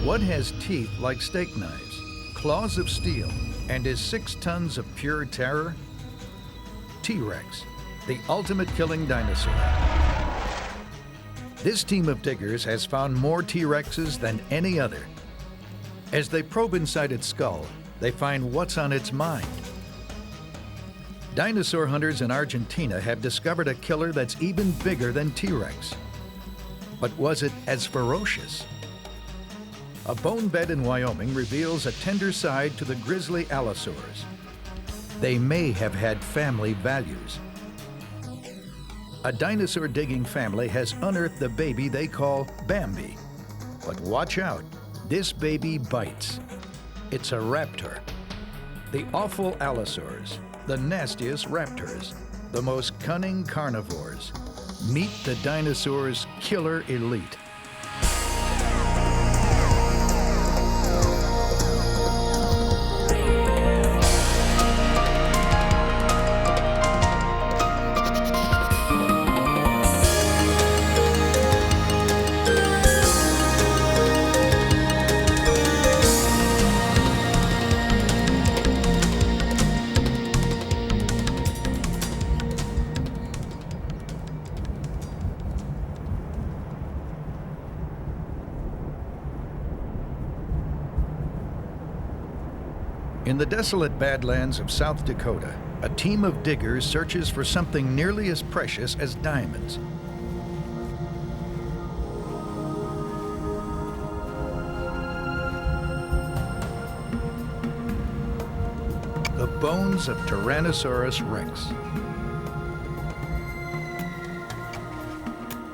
What has teeth like steak knives, claws of steel, and is 6 tons of pure terror? T-Rex, the ultimate killing dinosaur. This team of diggers has found more T-Rexes than any other. As they probe inside its skull, they find what's on its mind. Dinosaur hunters in Argentina have discovered a killer that's even bigger than T-Rex. But was it as ferocious? A bone bed in Wyoming reveals a tender side to the grizzly allosaurs. They may have had family values. A dinosaur digging family has unearthed the baby they call Bambi. But watch out, this baby bites. It's a raptor. The awful allosaurs, the nastiest raptors, the most cunning carnivores. Meet the dinosaurs' killer elite. In the desolate badlands of South Dakota, a team of diggers searches for something nearly as precious as diamonds. The bones of Tyrannosaurus rex.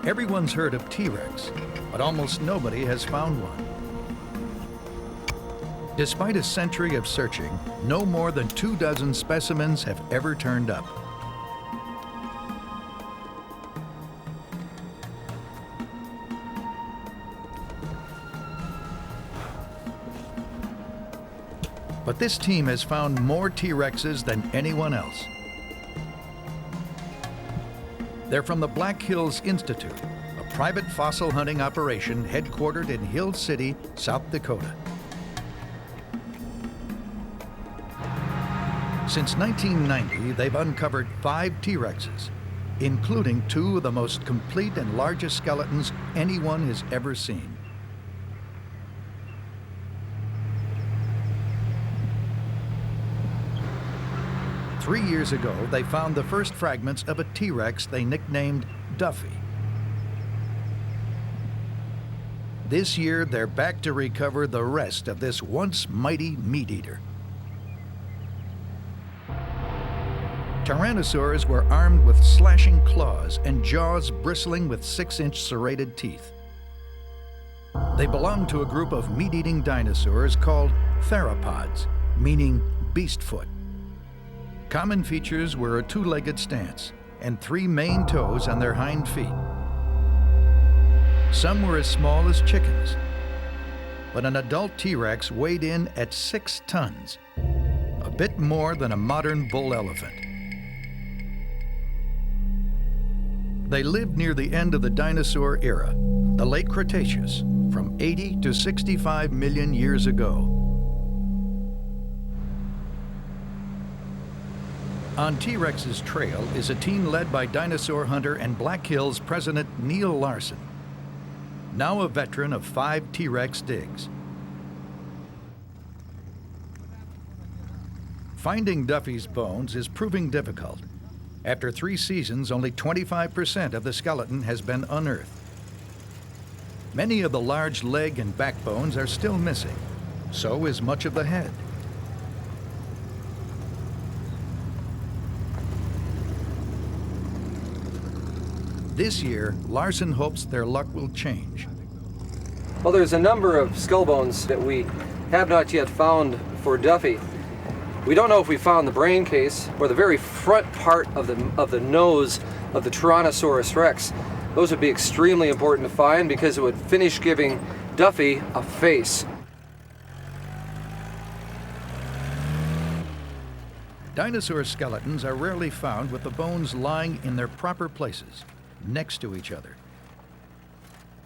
Everyone's heard of T-Rex, but almost nobody has found one. Despite a century of searching, no more than 24 specimens have ever turned up. But this team has found more T-Rexes than anyone else. They're from the Black Hills Institute, a private fossil hunting operation headquartered in Hill City, South Dakota. Since 1990, they've uncovered 5 T-Rexes, including 2 of the most complete and largest skeletons anyone has ever seen. Three years ago, they found the first fragments of a T-Rex they nicknamed Duffy. This year, they're back to recover the rest of this once mighty meat-eater. Tyrannosaurs were armed with slashing claws and jaws bristling with 6-inch serrated teeth. They belonged to a group of meat-eating dinosaurs called theropods, meaning beast foot. Common features were a 2-legged stance and 3 main toes on their hind feet. Some were as small as chickens, but an adult T-Rex weighed in at 6 tons, a bit more than a modern bull elephant. They lived near the end of the dinosaur era, the late Cretaceous, from 80 to 65 million years ago. On T-Rex's trail is a team led by dinosaur hunter and Black Hills president Neil Larson, now a veteran of 5 T-Rex digs. Finding Duffy's bones is proving difficult. After 3 seasons, only 25% of the skeleton has been unearthed. Many of the large leg and backbones are still missing. So is much of the head. This year, Larson hopes their luck will change. Well, there's a number of skull bones that we have not yet found for Duffy. We don't know if we found the brain case or the very front part of the nose of the Tyrannosaurus rex. Those would be extremely important to find because it would finish giving Duffy a face. Dinosaur skeletons are rarely found with the bones lying in their proper places, next to each other.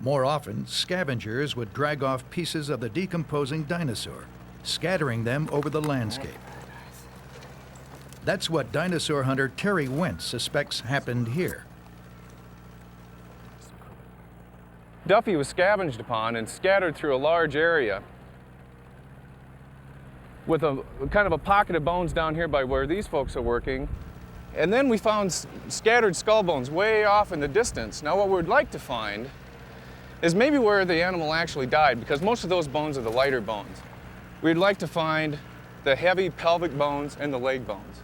More often, scavengers would drag off pieces of the decomposing dinosaur, scattering them over the landscape. That's what dinosaur hunter Terry Wentz suspects happened here. Duffy was scavenged upon and scattered through a large area with a kind of a pocket of bones down here by where these folks are working. And then we found scattered skull bones way off in the distance. Now what we'd like to find is maybe where the animal actually died, because most of those bones are the lighter bones. We'd like to find the heavy pelvic bones and the leg bones.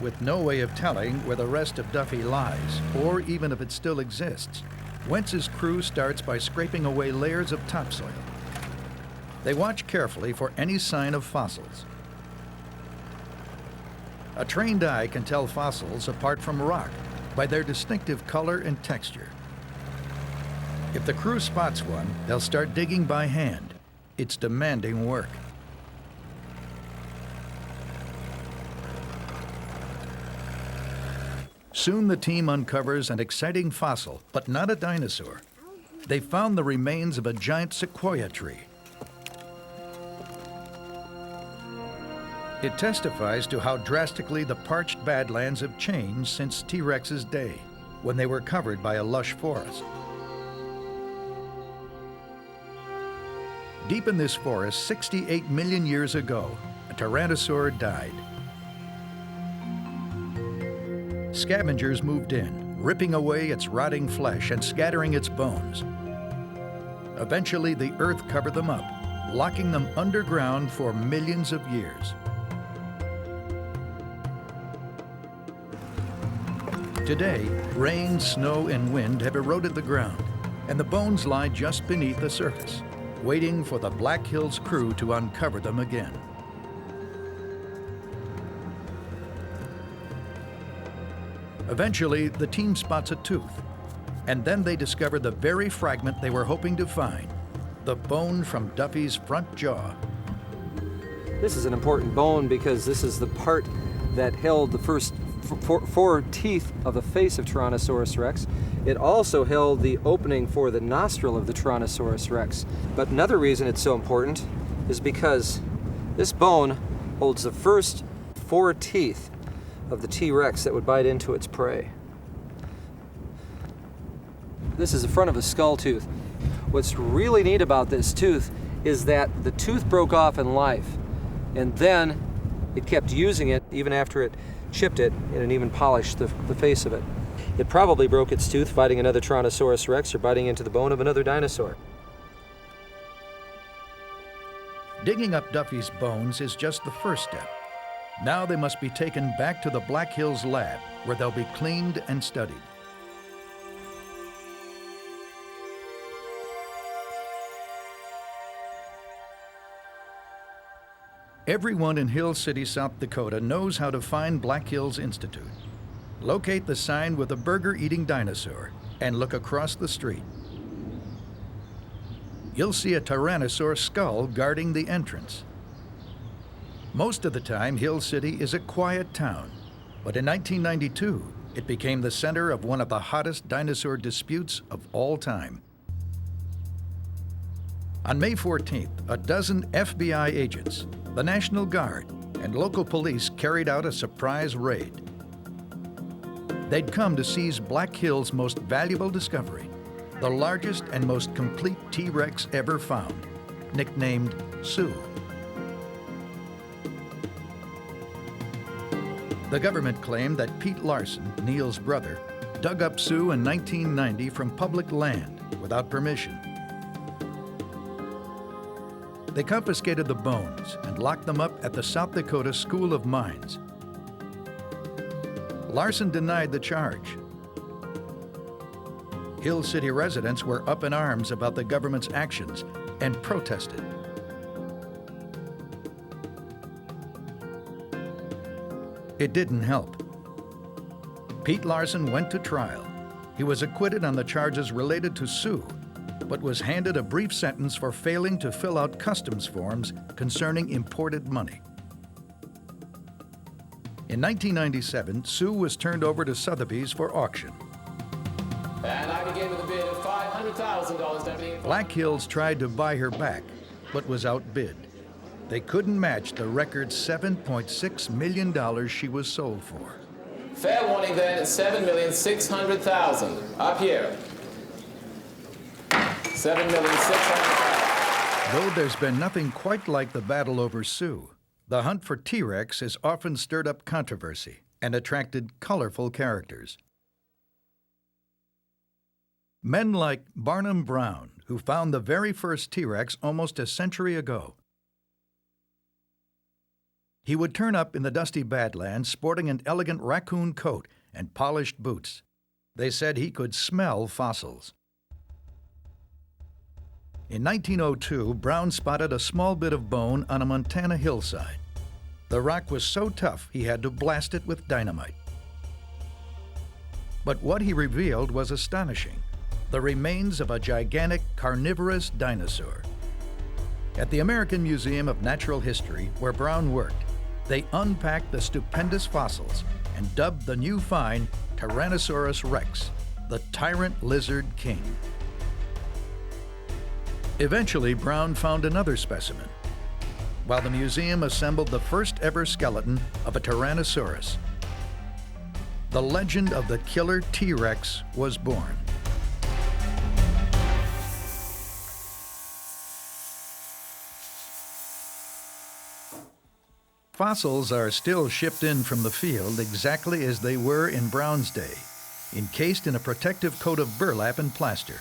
With no way of telling where the rest of Duffy lies, or even if it still exists, Wentz's crew starts by scraping away layers of topsoil. They watch carefully for any sign of fossils. A trained eye can tell fossils apart from rock by their distinctive color and texture. If the crew spots one, they'll start digging by hand. It's demanding work. Soon the team uncovers an exciting fossil, but not a dinosaur. They found the remains of a giant sequoia tree. It testifies to how drastically the parched badlands have changed since T-Rex's day, when they were covered by a lush forest. Deep in this forest, 68 million years ago, a tyrannosaur died. Scavengers moved in, ripping away its rotting flesh and scattering its bones. Eventually, the earth covered them up, locking them underground for millions of years. Today, rain, snow, and wind have eroded the ground, and the bones lie just beneath the surface, waiting for the Black Hills crew to uncover them again. Eventually, the team spots a tooth, and then they discover the very fragment they were hoping to find, the bone from Duffy's front jaw. This is an important bone because this is the part that held the first four teeth of the face of Tyrannosaurus rex. It also held the opening for the nostril of the Tyrannosaurus rex. But another reason it's so important is because this bone holds the first 4 teeth of the T-Rex that would bite into its prey. This is the front of a skull tooth. What's really neat about this tooth is that the tooth broke off in life, and then it kept using it even after it chipped it and even polished the face of it. It probably broke its tooth fighting another Tyrannosaurus rex or biting into the bone of another dinosaur. Digging up Duffy's bones is just the first step. Now they must be taken back to the Black Hills lab, where they'll be cleaned and studied. Everyone in Hill City, South Dakota knows how to find Black Hills Institute. Locate the sign with a burger-eating dinosaur and look across the street. You'll see a tyrannosaur skull guarding the entrance. Most of the time, Hill City is a quiet town, but in 1992, it became the center of one of the hottest dinosaur disputes of all time. On May 14th, a dozen FBI agents, the National Guard, and local police carried out a surprise raid. They'd come to seize Black Hills' most valuable discovery, the largest and most complete T-Rex ever found, nicknamed Sue. The government claimed that Pete Larson, Neil's brother, dug up Sue in 1990 from public land without permission. They confiscated the bones and locked them up at the South Dakota School of Mines. Larson denied the charge. Hill City residents were up in arms about the government's actions and protested. It didn't help. Pete Larson went to trial. He was acquitted on the charges related to Sue, but was handed a brief sentence for failing to fill out customs forms concerning imported money. In 1997, Sue was turned over to Sotheby's for auction. And I begin with a bid of $600,000, Deputy. Black Hills tried to buy her back, but was outbid. They couldn't match the record $7.6 million she was sold for. Fair warning then, $7,600,000. Up here. $7,600,000. Though there's been nothing quite like the battle over Sioux, the hunt for T-Rex has often stirred up controversy and attracted colorful characters. Men like Barnum Brown, who found the very first T-Rex almost a century ago. He would turn up in the dusty badlands sporting an elegant raccoon coat and polished boots. They said he could smell fossils. In 1902, Brown spotted a small bit of bone on a Montana hillside. The rock was so tough he had to blast it with dynamite. But what he revealed was astonishing: the remains of a gigantic carnivorous dinosaur. At the American Museum of Natural History, where Brown worked, they unpacked the stupendous fossils and dubbed the new find Tyrannosaurus rex, the tyrant lizard king. Eventually, Brown found another specimen, while the museum assembled the first ever skeleton of a Tyrannosaurus. The legend of the killer T-Rex was born. Fossils are still shipped in from the field exactly as they were in Brown's day, encased in a protective coat of burlap and plaster.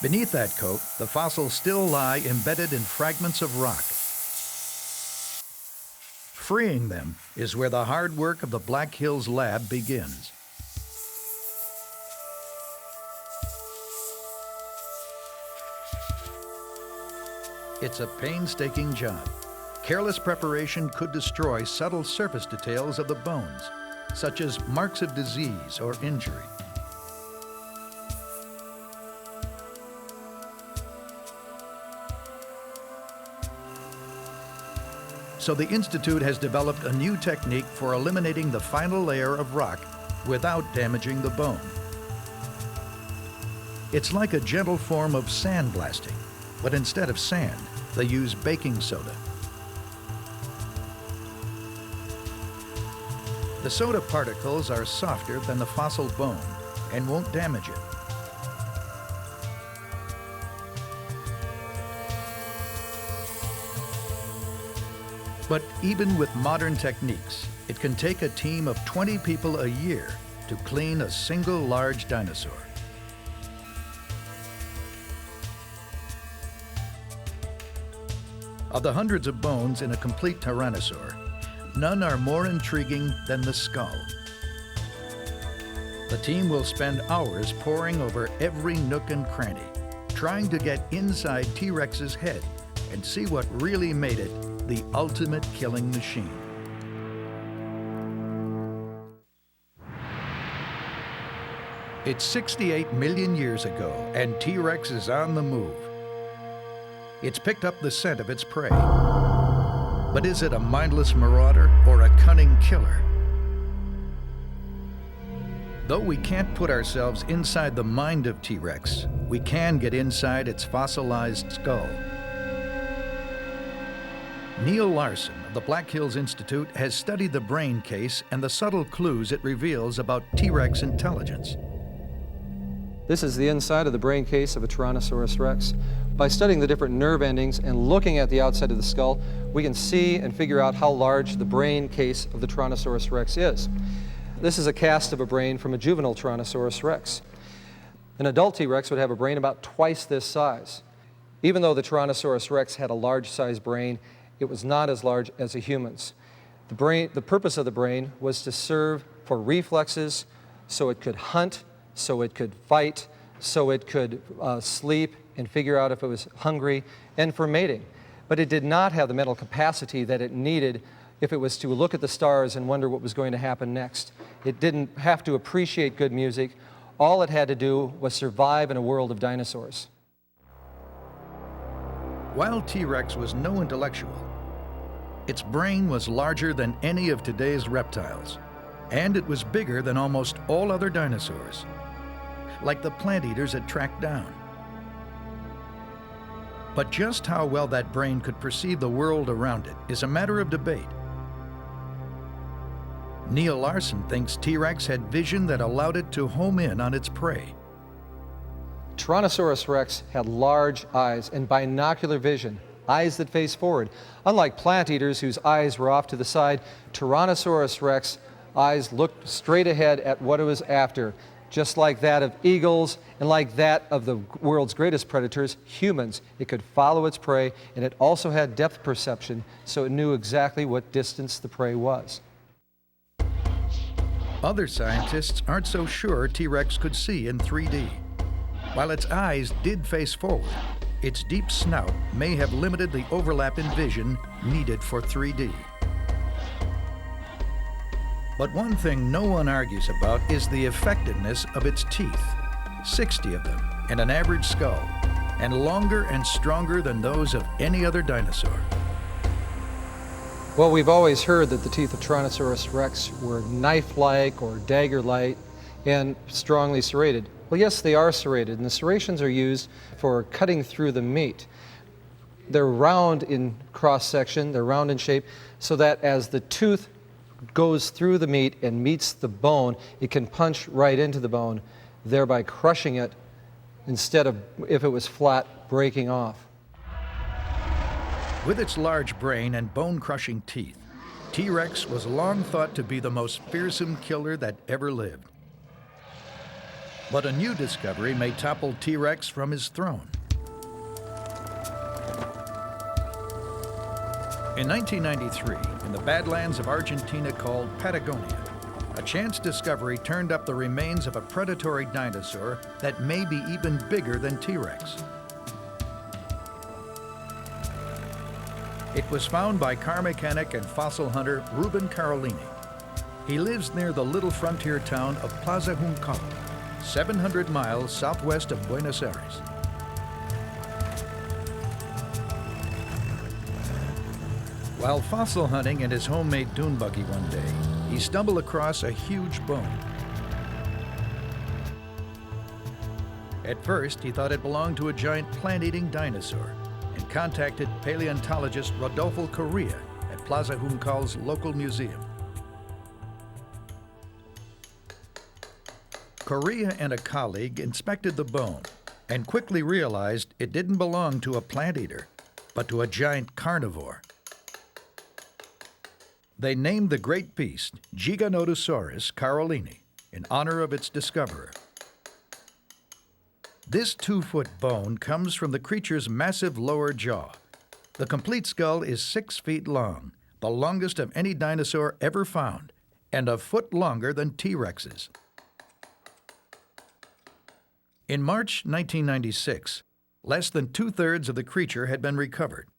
Beneath that coat, the fossils still lie embedded in fragments of rock. Freeing them is where the hard work of the Black Hills lab begins. It's a painstaking job. Careless preparation could destroy subtle surface details of the bones, such as marks of disease or injury. So the Institute has developed a new technique for eliminating the final layer of rock without damaging the bone. It's like a gentle form of sandblasting, but instead of sand, they use baking soda. The soda particles are softer than the fossil bone and won't damage it. But even with modern techniques, it can take a team of 20 people a year to clean a single large dinosaur. Of the hundreds of bones in a complete tyrannosaur, none are more intriguing than the skull. The team will spend hours poring over every nook and cranny, trying to get inside T-Rex's head and see what really made it the ultimate killing machine. It's 68 million years ago, and T-Rex is on the move. It's picked up the scent of its prey. But is it a mindless marauder or a cunning killer? Though we can't put ourselves inside the mind of T-Rex, we can get inside its fossilized skull. Neil Larson of the Black Hills Institute has studied the brain case and the subtle clues it reveals about T-Rex intelligence. This is the inside of the brain case of a Tyrannosaurus rex. By studying the different nerve endings and looking at the outside of the skull, we can see and figure out how large the brain case of the Tyrannosaurus rex is. This is a cast of a brain from a juvenile Tyrannosaurus rex. An adult T-Rex would have a brain about twice this size. Even though the Tyrannosaurus rex had a large-sized brain, it was not as large as a human's. The purpose of the brain was to serve for reflexes, so it could hunt, so it could fight, so it could sleep and figure out if it was hungry, and for mating. But it did not have the mental capacity that it needed if it was to look at the stars and wonder what was going to happen next. It didn't have to appreciate good music. All it had to do was survive in a world of dinosaurs. While T-Rex was no intellectual, its brain was larger than any of today's reptiles. And it was bigger than almost all other dinosaurs, like the plant eaters it tracked down. But just how well that brain could perceive the world around it is a matter of debate. Neil Larson thinks T-Rex had vision that allowed it to home in on its prey. Tyrannosaurus rex had large eyes and binocular vision, eyes that face forward. Unlike plant eaters whose eyes were off to the side, Tyrannosaurus rex eyes looked straight ahead at what it was after, just like that of eagles and like that of the world's greatest predators, humans. It could follow its prey, and it also had depth perception, so it knew exactly what distance the prey was. Other scientists aren't so sure T-Rex could see in 3D. While its eyes did face forward, its deep snout may have limited the overlap in vision needed for 3D. But one thing no one argues about is the effectiveness of its teeth, 60 of them in an average skull, and longer and stronger than those of any other dinosaur. Well, we've always heard that the teeth of Tyrannosaurus rex were knife-like or dagger-like and strongly serrated. Well, yes, they are serrated, and the serrations are used for cutting through the meat. They're round in cross-section, they're round in shape, so that as the tooth goes through the meat and meets the bone, it can punch right into the bone, thereby crushing it instead of, if it was flat, breaking off. With its large brain and bone-crushing teeth, T-Rex was long thought to be the most fearsome killer that ever lived. But a new discovery may topple T-Rex from his throne. In 1993, in the badlands of Argentina called Patagonia, a chance discovery turned up the remains of a predatory dinosaur that may be even bigger than T-Rex. It was found by car mechanic and fossil hunter Ruben Carolini. He lives near the little frontier town of Plaza Juncal, 700 miles southwest of Buenos Aires. While fossil hunting in his homemade dune buggy one day, he stumbled across a huge bone. At first, he thought it belonged to a giant plant-eating dinosaur and contacted paleontologist Rodolfo Correa at Plaza Juncal's local museum. Correa and a colleague inspected the bone and quickly realized it didn't belong to a plant eater, but to a giant carnivore. They named the great beast Giganotosaurus carolini in honor of its discoverer. This 2-foot bone comes from the creature's massive lower jaw. The complete skull is 6 feet long, the longest of any dinosaur ever found, and a foot longer than T-Rex's. In March 1996, less than 2/3 of the creature had been recovered.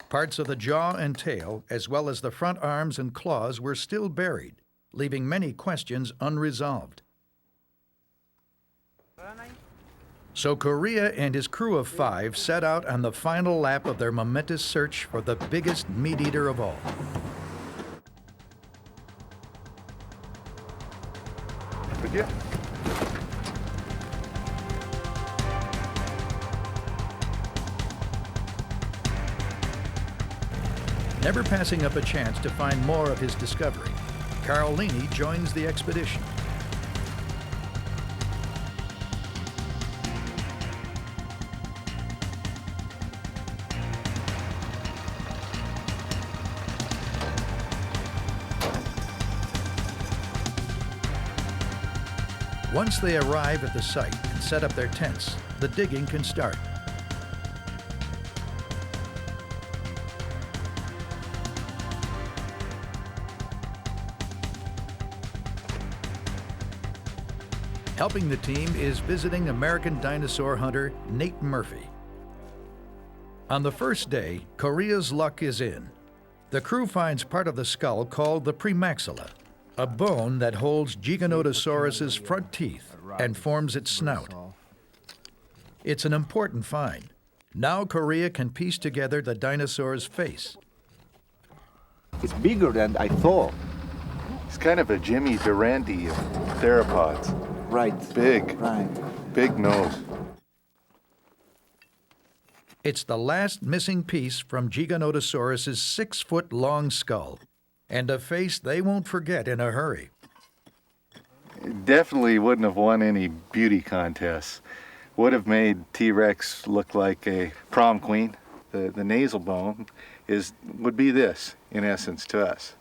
Parts of the jaw and tail, as well as the front arms and claws, were still buried, leaving many questions unresolved. So Correa and his crew of 5 set out on the final lap of their momentous search for the biggest meat eater of all. Yeah. Never passing up a chance to find more of his discovery, Carolini joins the expedition. Once they arrive at the site and set up their tents, the digging can start. Helping the team is visiting American dinosaur hunter Nate Murphy. On the first day, Correa's luck is in. The crew finds part of the skull called the premaxilla, a bone that holds Giganotosaurus's front teeth and forms its snout. It's an important find. Now Correa can piece together the dinosaur's face. It's bigger than I thought. It's kind of a Jimmy Durante of theropods. Right. Big. Right. Big nose. It's the last missing piece from Giganotosaurus's 6-foot-long skull, and a face they won't forget in a hurry. It definitely wouldn't have won any beauty contests. Would have made T-Rex look like a prom queen. The nasal bone would be this, in essence, to us.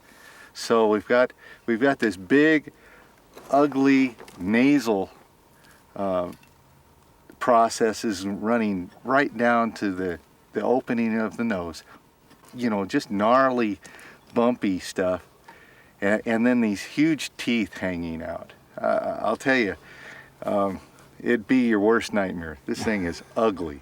So we've got this big, ugly nasal processes running right down to the opening of the nose. You know, just gnarly, bumpy stuff. And then these huge teeth hanging out. I'll tell you, it'd be your worst nightmare. This thing is ugly.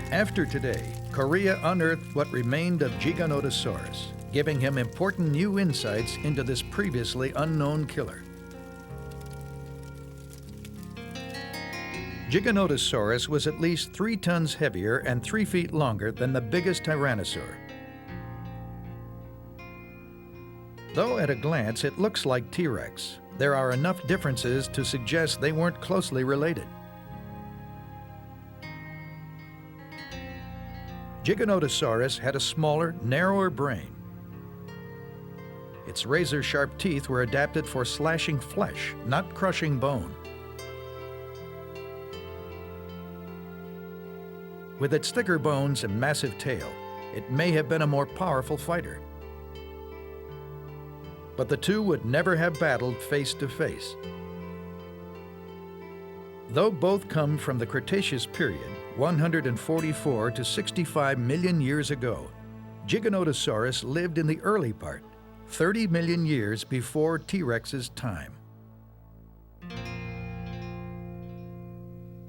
After today, Korea unearthed what remained of Giganotosaurus, giving him important new insights into this previously unknown killer. Giganotosaurus was at least 3 tons heavier and 3 feet longer than the biggest tyrannosaur. Though at a glance it looks like T-Rex, there are enough differences to suggest they weren't closely related. Giganotosaurus had a smaller, narrower brain. Its razor-sharp teeth were adapted for slashing flesh, not crushing bone. With its thicker bones and massive tail, it may have been a more powerful fighter. But the two would never have battled face to face. Though both come from the Cretaceous period, 144 to 65 million years ago, Giganotosaurus lived in the early part, 30 million years before T-Rex's time.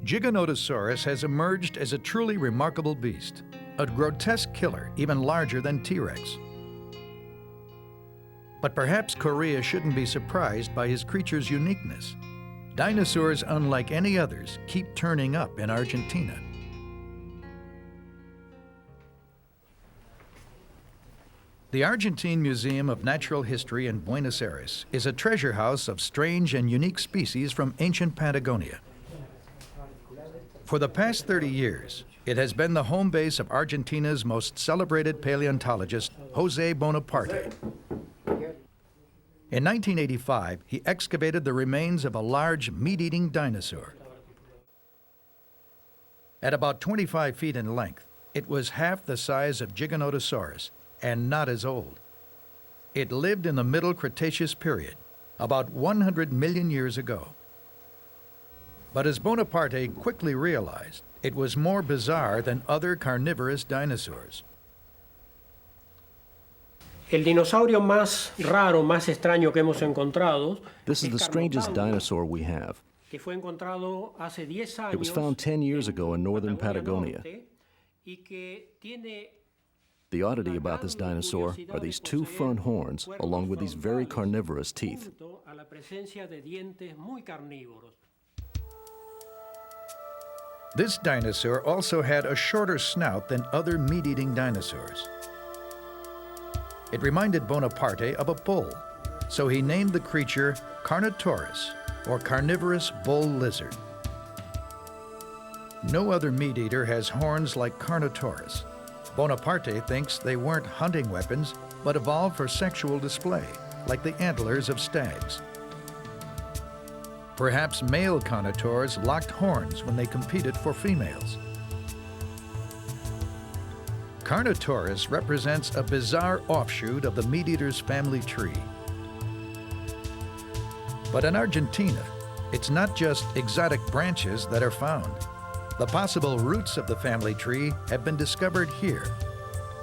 Giganotosaurus has emerged as a truly remarkable beast, a grotesque killer even larger than T-Rex. But perhaps Korea shouldn't be surprised by his creature's uniqueness. Dinosaurs, unlike any others, keep turning up in Argentina. The Argentine Museum of Natural History in Buenos Aires is a treasure house of strange and unique species from ancient Patagonia. For the past 30 years, it has been the home base of Argentina's most celebrated paleontologist, Jose Bonaparte. In 1985, he excavated the remains of a large meat-eating dinosaur. At about 25 feet in length, it was half the size of Giganotosaurus and not as old. It lived in the Middle Cretaceous period, about 100 million years ago. But as Bonaparte quickly realized, it was more bizarre than other carnivorous dinosaurs. El dinosaurio más raro, más extraño que hemos encontrado. This is the strangest dinosaur we have. Que fue encontrado hace 10 años. It was found 10 years ago in northern Patagonia. Y que tiene. The oddity about this dinosaur are these 2 front horns, along with these very carnivorous teeth. A la presencia de dientes muy carnívoros. This dinosaur also had a shorter snout than other meat-eating dinosaurs. It reminded Bonaparte of a bull, so he named the creature Carnotaurus, or carnivorous bull lizard. No other meat-eater has horns like Carnotaurus. Bonaparte thinks they weren't hunting weapons, but evolved for sexual display, like the antlers of stags. Perhaps male Carnotaurs locked horns when they competed for females. Carnotaurus represents a bizarre offshoot of the meat-eater's family tree. But in Argentina, it's not just exotic branches that are found. The possible roots of the family tree have been discovered here,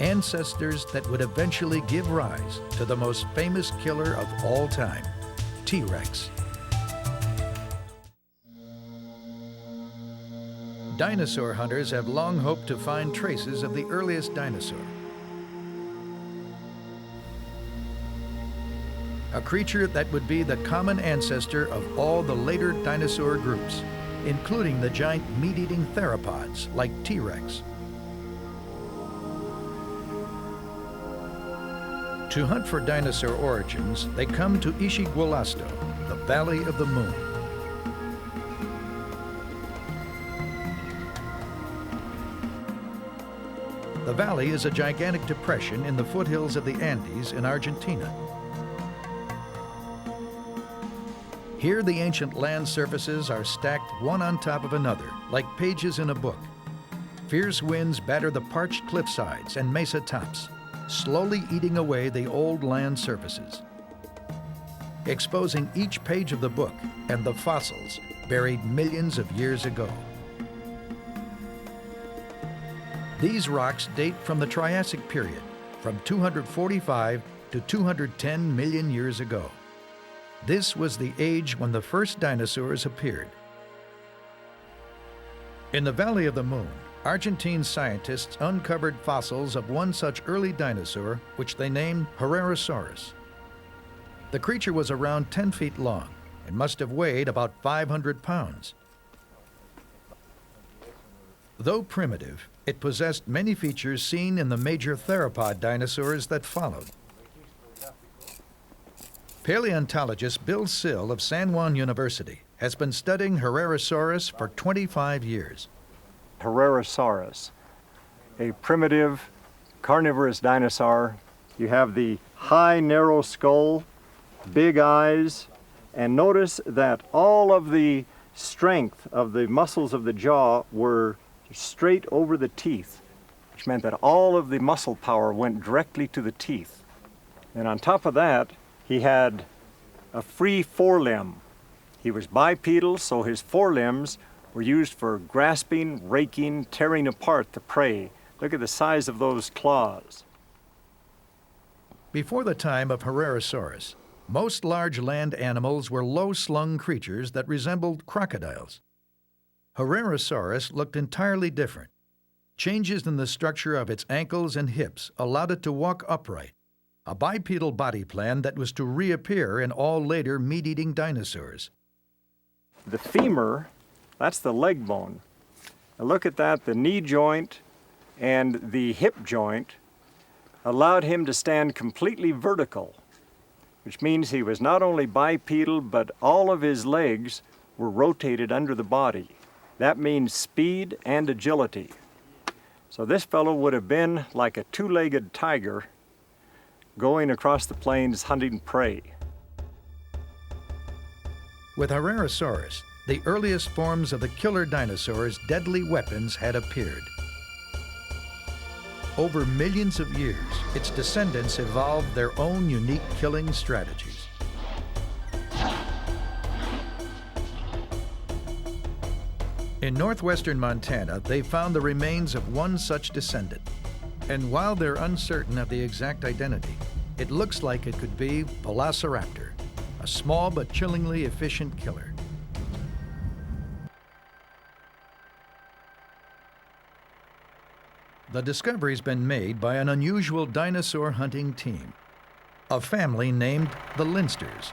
ancestors that would eventually give rise to the most famous killer of all time, T-Rex. Dinosaur hunters have long hoped to find traces of the earliest dinosaur. a creature that would be the common ancestor of all the later dinosaur groups, including the giant meat-eating theropods like T-Rex. To hunt for dinosaur origins, they come to Ishigualasto, the Valley of the Moon. The valley is a gigantic depression in the foothills of the Andes in Argentina. Here, the ancient land surfaces are stacked one on top of another, like pages in a book. Fierce winds batter the parched cliffsides and mesa tops, slowly eating away the old land surfaces, exposing each page of the book and the fossils buried millions of years ago. These rocks date from the Triassic period, from 245 to 210 million years ago. This was the age when the first dinosaurs appeared. In the Valley of the Moon, Argentine scientists uncovered fossils of one such early dinosaur, which they named Herrerasaurus. The creature was around 10 feet long and must have weighed about 500 pounds. Though primitive, it possessed many features seen in the major theropod dinosaurs that followed. Paleontologist Bill Sill of San Juan University has been studying Herrerasaurus for 25 years. Herrerasaurus, a primitive carnivorous dinosaur. You have the high, narrow skull, big eyes, and notice that all of the strength of the muscles of the jaw were straight over the teeth, which meant that all of the muscle power went directly to the teeth. And on top of that, he had a free forelimb. He was bipedal, so his forelimbs were used for grasping, raking, tearing apart the prey. Look at the size of those claws. Before the time of Herrerasaurus, most large land animals were low-slung creatures that resembled crocodiles. Herrerasaurus looked entirely different. Changes in the structure of its ankles and hips allowed it to walk upright, a bipedal body plan that was to reappear in all later meat-eating dinosaurs. The femur, that's the leg bone. Now look at that, the knee joint and the hip joint allowed him to stand completely vertical, which means he was not only bipedal, but all of his legs were rotated under the body. That means speed and agility. So this fellow would have been like a two-legged tiger going across the plains hunting prey. With Herrerasaurus, the earliest forms of the killer dinosaurs' deadly weapons had appeared. Over millions of years, its descendants evolved their own unique killing strategies. In northwestern Montana, they found the remains of one such descendant. And while they're uncertain of the exact identity, it looks like it could be Velociraptor, a small but chillingly efficient killer. The discovery's been made by an unusual dinosaur hunting team, a family named the Linsters.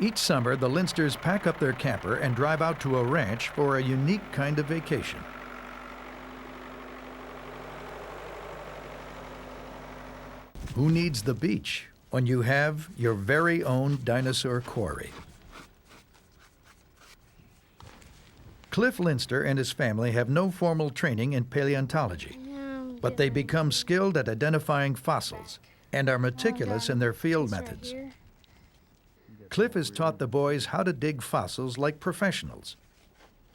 Each summer, the Linsters pack up their camper and drive out to a ranch for a unique kind of vacation. Who needs the beach when you have your very own dinosaur quarry? Cliff Linster and his family have no formal training in paleontology, but they become skilled at identifying fossils and are meticulous in their field methods. Cliff has taught the boys how to dig fossils like professionals.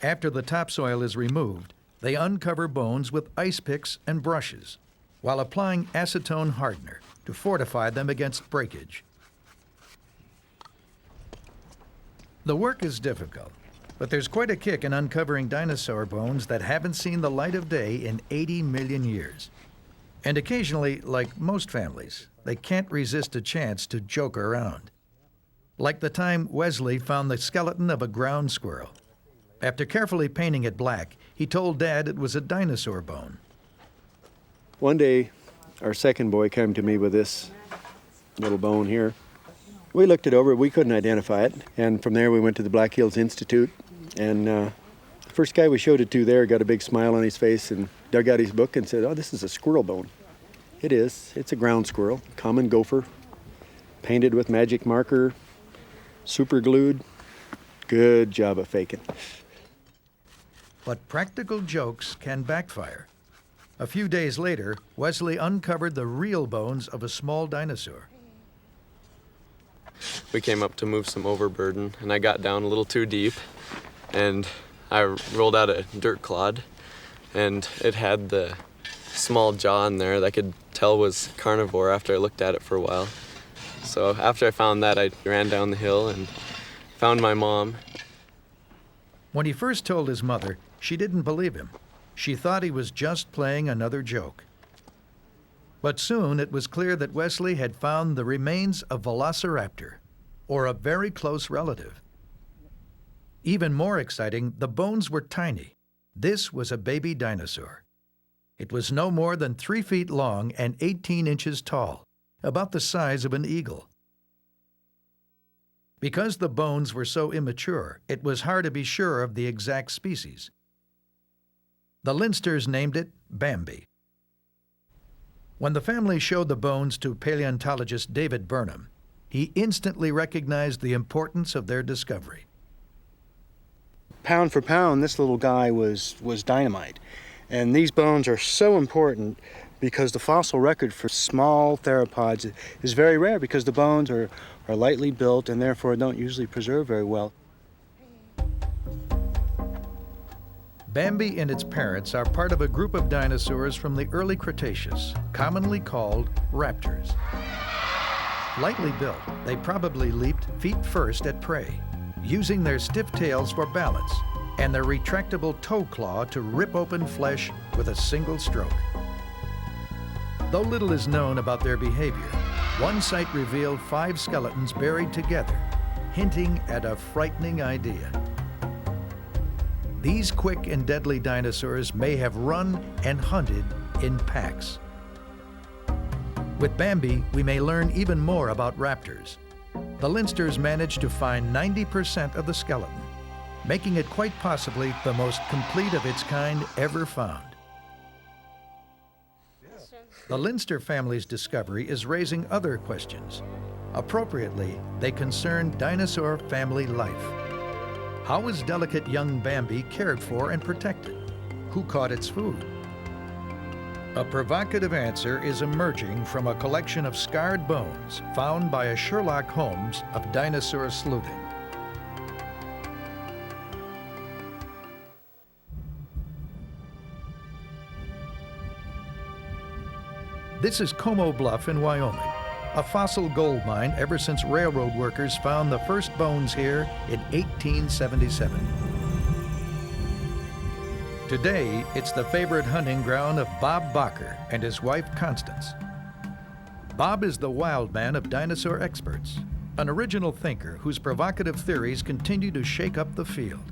After the topsoil is removed, they uncover bones with ice picks and brushes, while applying acetone hardener to fortify them against breakage. The work is difficult, but there's quite a kick in uncovering dinosaur bones that haven't seen the light of day in 80 million years. And occasionally, like most families, they can't resist a chance to joke around. Like the time Wesley found the skeleton of a ground squirrel. After carefully painting it black, he told Dad it was a dinosaur bone. One day, our second boy came to me with this little bone here. We looked it over, we couldn't identify it, and from there we went to the Black Hills Institute, and the first guy we showed it to there got a big smile on his face and dug out his book and said, "Oh, this is a squirrel bone." It is. It's a ground squirrel, common gopher, painted with magic marker, super glued. Good job of faking. But practical jokes can backfire. A few days later, Wesley uncovered the real bones of a small dinosaur. We came up to move some overburden, and I got down a little too deep, and I rolled out a dirt clod, and it had the small jaw in there that I could tell was carnivore after I looked at it for a while. So after I found that, I ran down the hill and found my mom. When he first told his mother, she didn't believe him. She thought he was just playing another joke. But soon it was clear that Wesley had found the remains of Velociraptor, or a very close relative. Even more exciting, the bones were tiny. This was a baby dinosaur. It was no more than 3 feet long and 18 inches tall, about the size of an eagle. Because the bones were so immature, it was hard to be sure of the exact species. The Lindsters named it Bambi. When the family showed the bones to paleontologist David Burnham, he instantly recognized the importance of their discovery. Pound for pound, this little guy was dynamite. And these bones are so important because the fossil record for small theropods is very rare because the bones are lightly built and therefore don't usually preserve very well. Bambi and its parents are part of a group of dinosaurs from the early Cretaceous, commonly called raptors. Lightly built, they probably leaped feet first at prey, using their stiff tails for balance and their retractable toe claw to rip open flesh with a single stroke. Though little is known about their behavior, one site revealed 5 skeletons buried together, hinting at a frightening idea. These quick and deadly dinosaurs may have run and hunted in packs. With Bambi, we may learn even more about raptors. The Lindsters managed to find 90% of the skeleton, making it quite possibly the most complete of its kind ever found. The Lindster family's discovery is raising other questions. Appropriately, they concern dinosaur family life. How was delicate young Bambi cared for and protected? Who caught its food? A provocative answer is emerging from a collection of scarred bones found by a Sherlock Holmes of dinosaur sleuthing. This is Como Bluff in Wyoming, a fossil gold mine ever since railroad workers found the first bones here in 1877. Today, it's the favorite hunting ground of Bob Bacher and his wife Constance. Bob is the wild man of dinosaur experts, an original thinker whose provocative theories continue to shake up the field.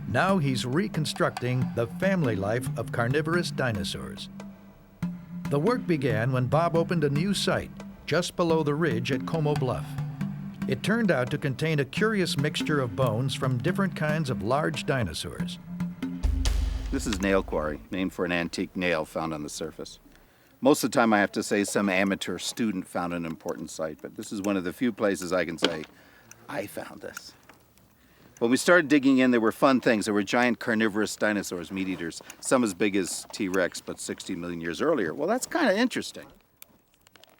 Now he's reconstructing the family life of carnivorous dinosaurs. The work began when Bob opened a new site just below the ridge at Como Bluff. It turned out to contain a curious mixture of bones from different kinds of large dinosaurs. This is Nail Quarry, named for an antique nail found on the surface. Most of the time I have to say some amateur student found an important site, but this is one of the few places I can say, I found this. When we started digging in, there were fun things. There were giant carnivorous dinosaurs, meat eaters, some as big as T-Rex, but 60 million years earlier. Well, that's kind of interesting.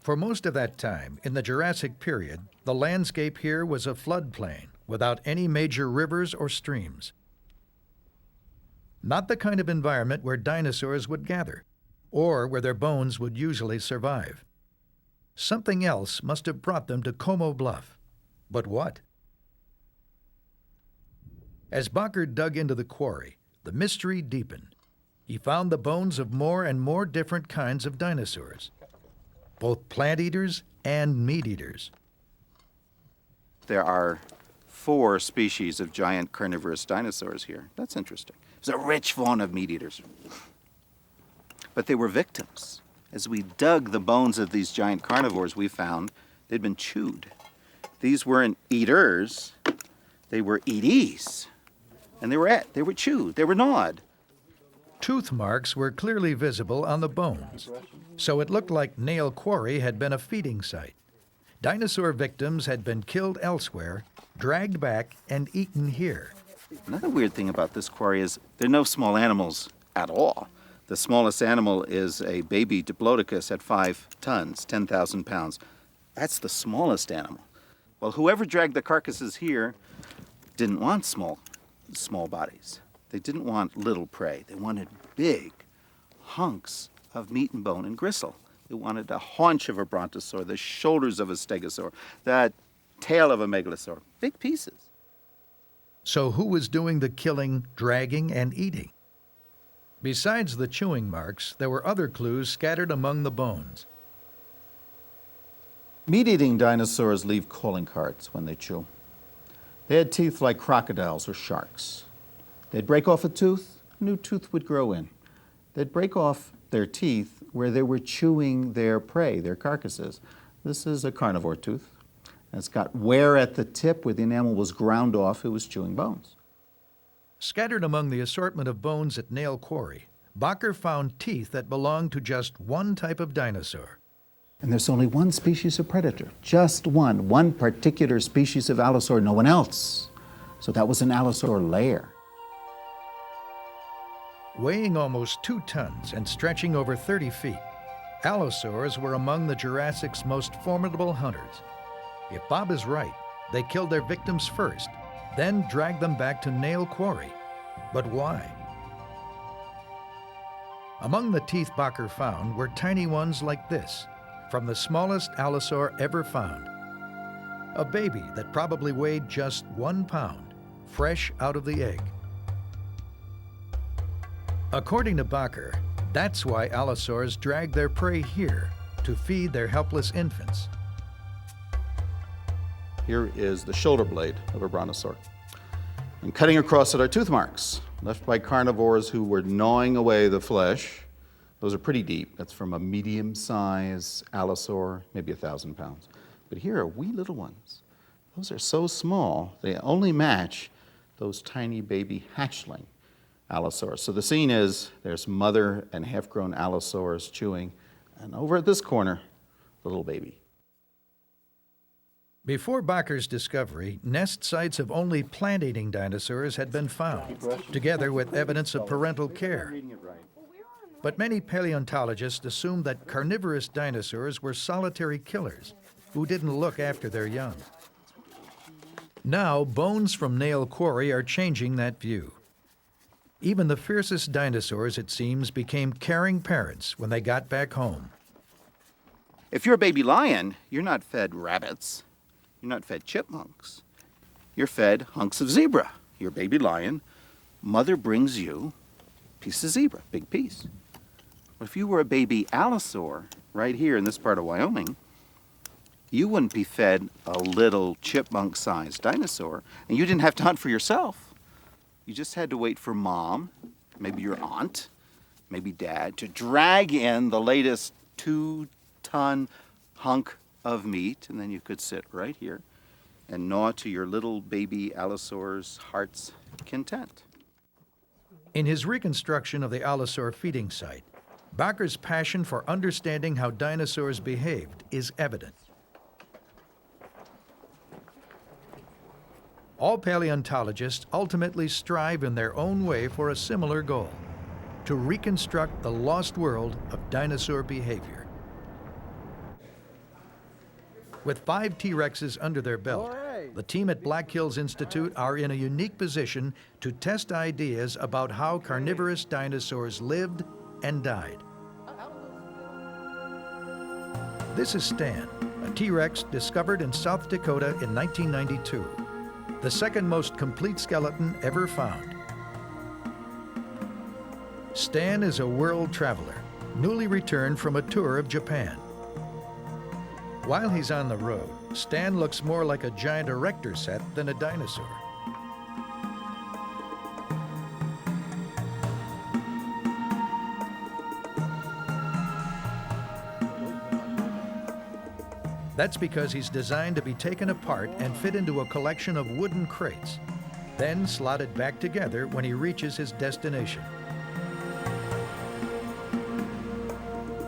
For most of that time, in the Jurassic period, the landscape here was a floodplain without any major rivers or streams. Not the kind of environment where dinosaurs would gather, or where their bones would usually survive. Something else must have brought them to Como Bluff. But what? As Bacher dug into the quarry, the mystery deepened. He found the bones of more and more different kinds of dinosaurs, both plant eaters and meat eaters. There are 4 species of giant carnivorous dinosaurs here. That's interesting. There's a rich fauna of meat eaters. But they were victims. As we dug the bones of these giant carnivores, we found they'd been chewed. These weren't eaters, they were eatees. And they were chewed, they were gnawed. Tooth marks were clearly visible on the bones, so it looked like nail quarry had been a feeding site. Dinosaur victims had been killed elsewhere, dragged back, and eaten here. Another weird thing about this quarry is there are no small animals at all. The smallest animal is a baby Diplodocus at 5 tons, 10,000 pounds. That's the smallest animal. Well, whoever dragged the carcasses here didn't want small bodies. They didn't want little prey. They wanted big hunks of meat and bone and gristle. They wanted the haunch of a brontosaur, the shoulders of a stegosaur, the tail of a megalosaur, big pieces. So who was doing the killing, dragging, and eating? Besides the chewing marks, there were other clues scattered among the bones. Meat-eating dinosaurs leave calling cards when they chew. They had teeth like crocodiles or sharks. They'd break off a tooth, a new tooth would grow in. They'd break off their teeth where they were chewing their prey, their carcasses. This is a carnivore tooth. It's got wear at the tip where the enamel was ground off. It was chewing bones. Scattered among the assortment of bones at Nail Quarry, Bakker found teeth that belonged to just one type of dinosaur. And there's only one species of predator, just one particular species of allosaur, no one else. So that was an allosaur lair. Weighing almost 2 tons and stretching over 30 feet, allosaurs were among the Jurassic's most formidable hunters. If Bob is right, they killed their victims first, then dragged them back to Nail Quarry. But why? Among the teeth Bakker found were tiny ones like this, from the smallest allosaur ever found. A baby that probably weighed just 1 pound, fresh out of the egg. According to Bakker, that's why allosaurs drag their prey here, to feed their helpless infants. Here is the shoulder blade of a brontosaur. And cutting across it are tooth marks, left by carnivores who were gnawing away the flesh. Those are pretty deep. That's from a medium-size allosaur, maybe 1,000 pounds. But here are wee little ones. Those are so small, they only match those tiny baby hatchling allosaurs. So the scene is there's mother and half-grown allosaurs chewing, and over at this corner, the little baby. Before Bakker's discovery, nest sites of only plant-eating dinosaurs had been found, together with evidence of parental care. But many paleontologists assumed that carnivorous dinosaurs were solitary killers who didn't look after their young. Now, bones from Nail Quarry are changing that view. Even the fiercest dinosaurs, it seems, became caring parents when they got back home. If you're a baby lion, you're not fed rabbits. You're not fed chipmunks. You're fed hunks of zebra. You're a baby lion. Mother brings you a piece of zebra, big piece. But if you were a baby allosaur right here in this part of Wyoming, you wouldn't be fed a little chipmunk-sized dinosaur, and you didn't have to hunt for yourself. You just had to wait for mom, maybe your aunt, maybe dad, to drag in the latest 2-ton hunk of meat, and then you could sit right here and gnaw to your little baby allosaur's heart's content. In his reconstruction of the allosaur feeding site, Bakker's passion for understanding how dinosaurs behaved is evident. All paleontologists ultimately strive in their own way for a similar goal: to reconstruct the lost world of dinosaur behavior. With 5 T-Rexes under their belt, the team at Black Hills Institute are in a unique position to test ideas about how carnivorous dinosaurs lived and died. This is Stan, a T-Rex discovered in South Dakota in 1992, the second most complete skeleton ever found. Stan is a world traveler, newly returned from a tour of Japan. While he's on the road, Stan looks more like a giant erector set than a dinosaur. That's because he's designed to be taken apart and fit into a collection of wooden crates, then slotted back together when he reaches his destination.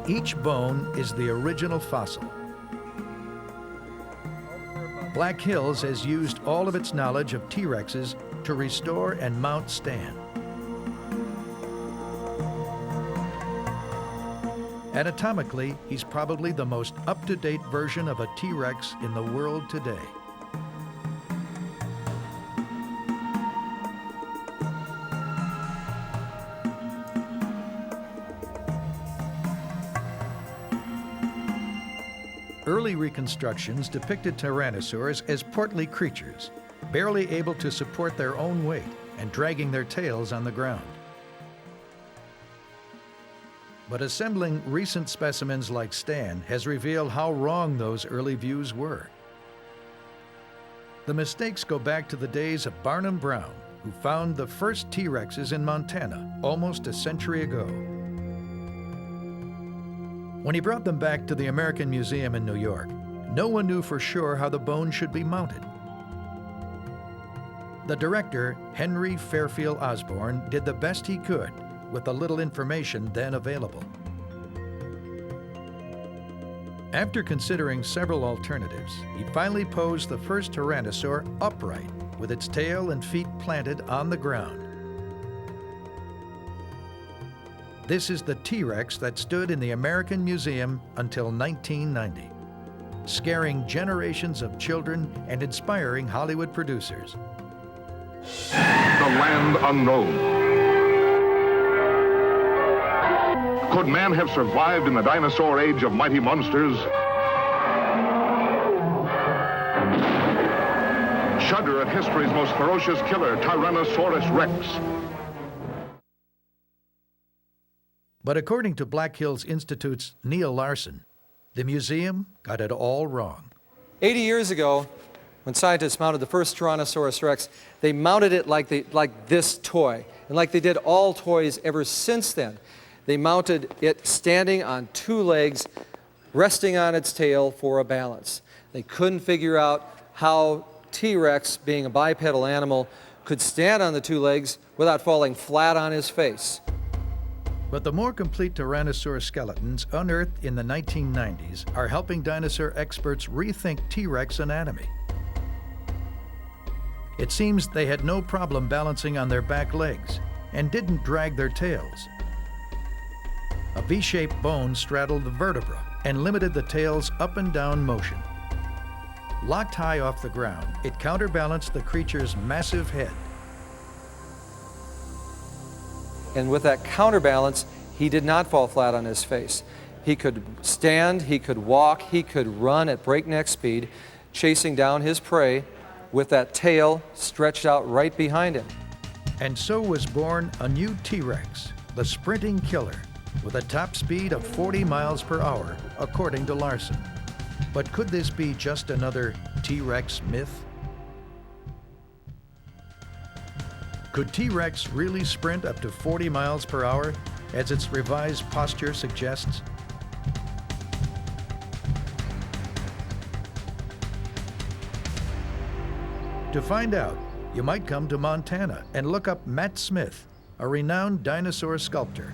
Each bone is the original fossil. Black Hills has used all of its knowledge of T-Rexes to restore and mount Stan. Anatomically, he's probably the most up-to-date version of a T-Rex in the world today. Early reconstructions depicted tyrannosaurs as portly creatures, barely able to support their own weight and dragging their tails on the ground. But assembling recent specimens like Stan has revealed how wrong those early views were. The mistakes go back to the days of Barnum Brown, who found the first T-Rexes in Montana almost a century ago. When he brought them back to the American Museum in New York, no one knew for sure how the bones should be mounted. The director, Henry Fairfield Osborne, did the best he could with the little information then available. After considering several alternatives, he finally posed the first tyrannosaur upright, with its tail and feet planted on the ground. This is the T-Rex that stood in the American Museum until 1990, scaring generations of children and inspiring Hollywood producers. The land unknown. Could man have survived in the dinosaur age of mighty monsters? Shudder at history's most ferocious killer, Tyrannosaurus Rex. But according to Black Hills Institute's Neil Larson, the museum got it all wrong. 80 years ago, when scientists mounted the first Tyrannosaurus Rex, they mounted it like this toy, and like they did all toys ever since then. They mounted it standing on two legs, resting on its tail for a balance. They couldn't figure out how T-Rex, being a bipedal animal, could stand on the two legs without falling flat on his face. But the more complete Tyrannosaur skeletons unearthed in the 1990s are helping dinosaur experts rethink T-Rex anatomy. It seems they had no problem balancing on their back legs and didn't drag their tails. A V-shaped bone straddled the vertebra and limited the tail's up and down motion. Locked high off the ground, it counterbalanced the creature's massive head. And with that counterbalance, he did not fall flat on his face. He could stand, he could walk, he could run at breakneck speed, chasing down his prey with that tail stretched out right behind him. And so was born a new T-Rex, the sprinting killer, with a top speed of 40 miles per hour, according to Larson. But could this be just another T-Rex myth? Could T-Rex really sprint up to 40 miles per hour, as its revised posture suggests? To find out, you might come to Montana and look up Matt Smith, a renowned dinosaur sculptor.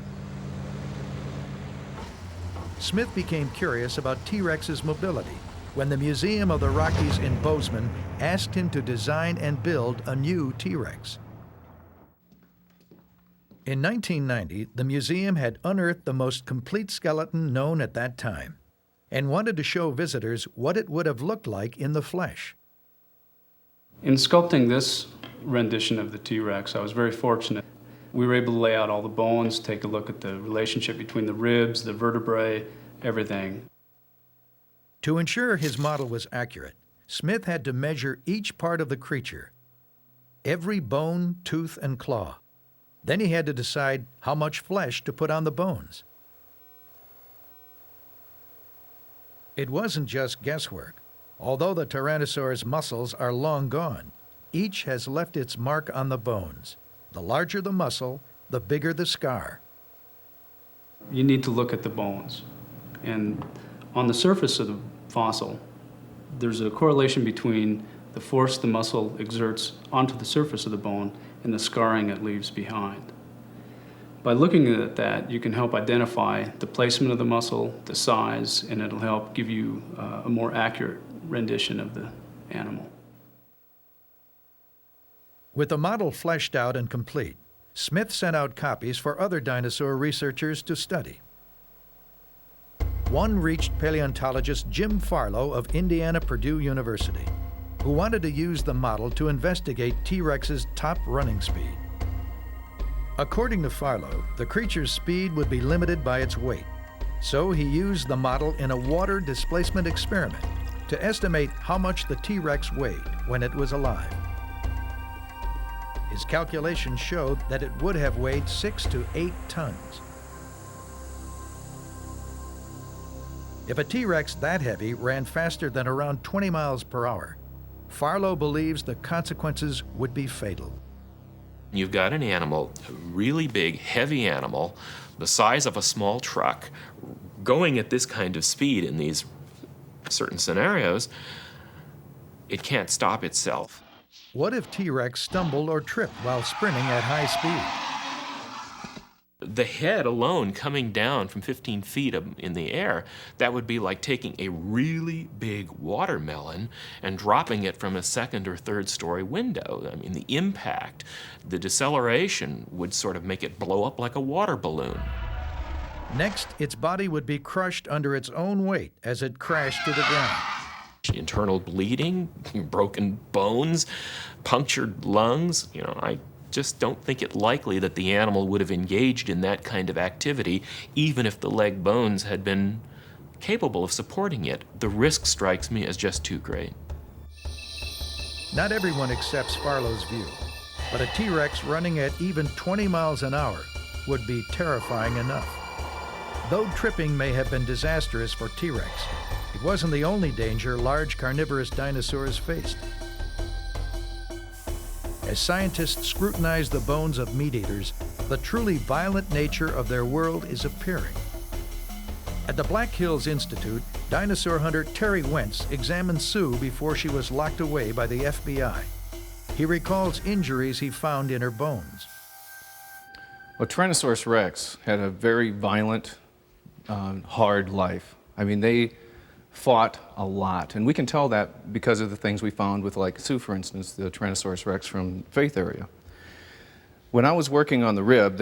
Smith became curious about T-Rex's mobility when the Museum of the Rockies in Bozeman asked him to design and build a new T-Rex. In 1990, the museum had unearthed the most complete skeleton known at that time and wanted to show visitors what it would have looked like in the flesh. In sculpting this rendition of the T-Rex, I was very fortunate. We were able to lay out all the bones, take a look at the relationship between the ribs, the vertebrae, everything. To ensure his model was accurate, Smith had to measure each part of the creature, every bone, tooth, and claw. Then he had to decide how much flesh to put on the bones. It wasn't just guesswork. Although the Tyrannosaur's muscles are long gone, each has left its mark on the bones. The larger the muscle, the bigger the scar. You need to look at the bones. And on the surface of the fossil, There's a correlation between the force the muscle exerts onto the surface of the bone and the scarring it leaves behind. By looking at that, you can help identify the placement of the muscle, the size, and it'll help give you a more accurate rendition of the animal. With the model fleshed out and complete, Smith sent out copies for other dinosaur researchers to study. One reached paleontologist Jim Farlow of Indiana-Purdue University, who wanted to use the model to investigate T-Rex's top running speed. According to Farlow, the creature's speed would be limited by its weight, so he used the model in a water displacement experiment to estimate how much the T-Rex weighed when it was alive. His calculations showed that it would have weighed 6 to 8 tons. If a T-Rex that heavy ran faster than around 20 miles per hour, Farlow believes the consequences would be fatal. You've got an animal, a really big, heavy animal, the size of a small truck, going at this kind of speed in these certain scenarios. It can't stop itself. What if T-Rex stumbled or tripped while sprinting at high speed? The head alone coming down from 15 feet in the air, that would be like taking a really big watermelon and dropping it from a second or third story window. I mean, the impact, the deceleration would sort of make it blow up like a water balloon. Next, its body would be crushed under its own weight as it crashed to the ground. Internal bleeding, broken bones, punctured lungs. You know, I just don't think it likely that the animal would have engaged in that kind of activity, even if the leg bones had been capable of supporting it. The risk strikes me as just too great. Not everyone accepts Farlow's view, but a T-Rex running at even 20 miles an hour would be terrifying enough. Though tripping may have been disastrous for T-Rex, it wasn't the only danger large carnivorous dinosaurs faced. As scientists scrutinize the bones of meat-eaters, the truly violent nature of their world is appearing. At the Black Hills Institute, dinosaur hunter Terry Wentz examined Sue before she was locked away by the FBI. He recalls injuries he found in her bones. Well, Tyrannosaurus rex had a very violent, hard life. I mean, they fought a lot, and we can tell that because of the things we found with, like Sue, for instance, the Tyrannosaurus rex from Faith area. When I was working on the rib,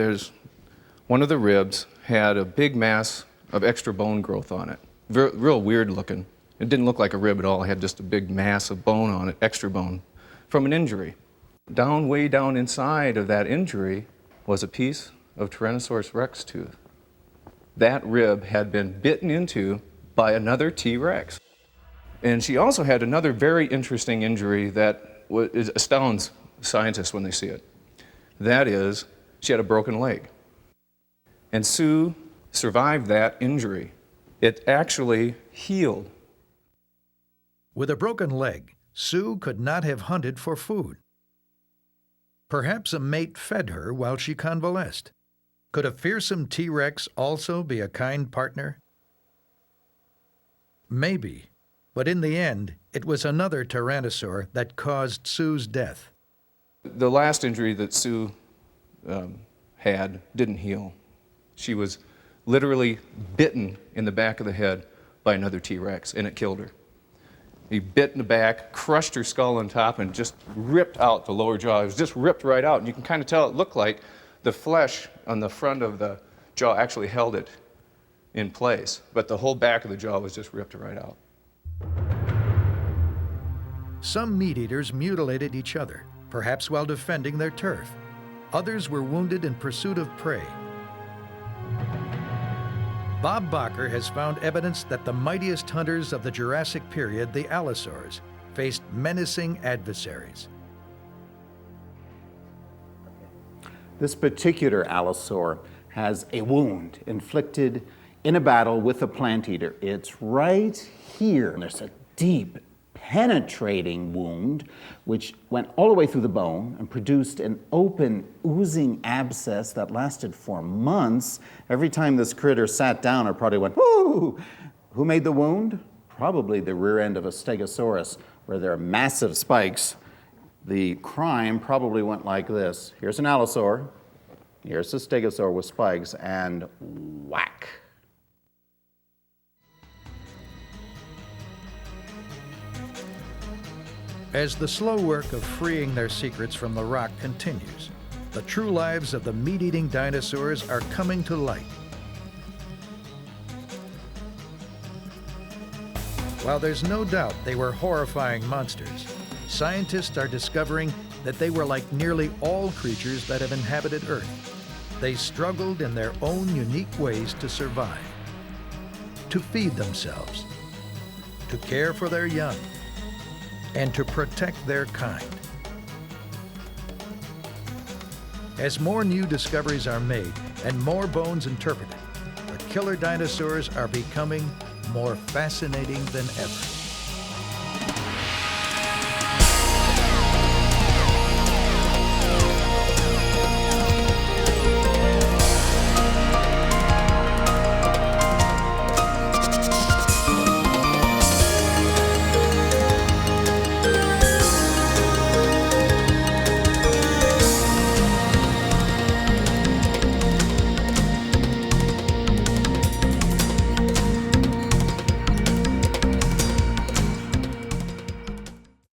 one of the ribs had a big mass of extra bone growth on it. Real weird looking. It didn't look like a rib at all. It had just a big mass of bone on it, extra bone, from an injury. Way down inside of that injury was a piece of Tyrannosaurus rex tooth. That rib had been bitten into by another T-Rex. And she also had another very interesting injury that astounds scientists when they see it. That is, she had a broken leg. And Sue survived that injury. It actually healed. With a broken leg, Sue could not have hunted for food. Perhaps a mate fed her while she convalesced. Could a fearsome T-Rex also be a kind partner? Maybe, but in the end, it was another tyrannosaur that caused Sue's death. The last injury that Sue had didn't heal. She was literally bitten in the back of the head by another T-Rex, and it killed her. He bit in the back, crushed her skull on top, and just ripped out the lower jaw. It was just ripped right out, and you can kind of tell it looked like the flesh on the front of the jaw actually held it in place, but the whole back of the jaw was just ripped right out. Some meat-eaters mutilated each other, perhaps while defending their turf. Others were wounded in pursuit of prey. Bob Bacher has found evidence that the mightiest hunters of the Jurassic period, the Allosaurs, faced menacing adversaries. This particular allosaur has a wound inflicted in a battle with a plant eater. It's right here. There's a deep, penetrating wound which went all the way through the bone and produced an open, oozing abscess that lasted for months. Every time this critter sat down, it probably went, whoo! Who made the wound? probably the rear end of a stegosaurus, where there are massive spikes. The crime probably went like this. Here's an allosaur, here's a stegosaur with spikes, and whack. As the slow work of freeing their secrets from the rock continues, the true lives of the meat-eating dinosaurs are coming to light. While there's no doubt they were horrifying monsters, scientists are discovering that they were like nearly all creatures that have inhabited Earth. They struggled in their own unique ways to survive, to feed themselves, to care for their young, and to protect their kind. As more new discoveries are made and more bones interpreted, the killer dinosaurs are becoming more fascinating than ever.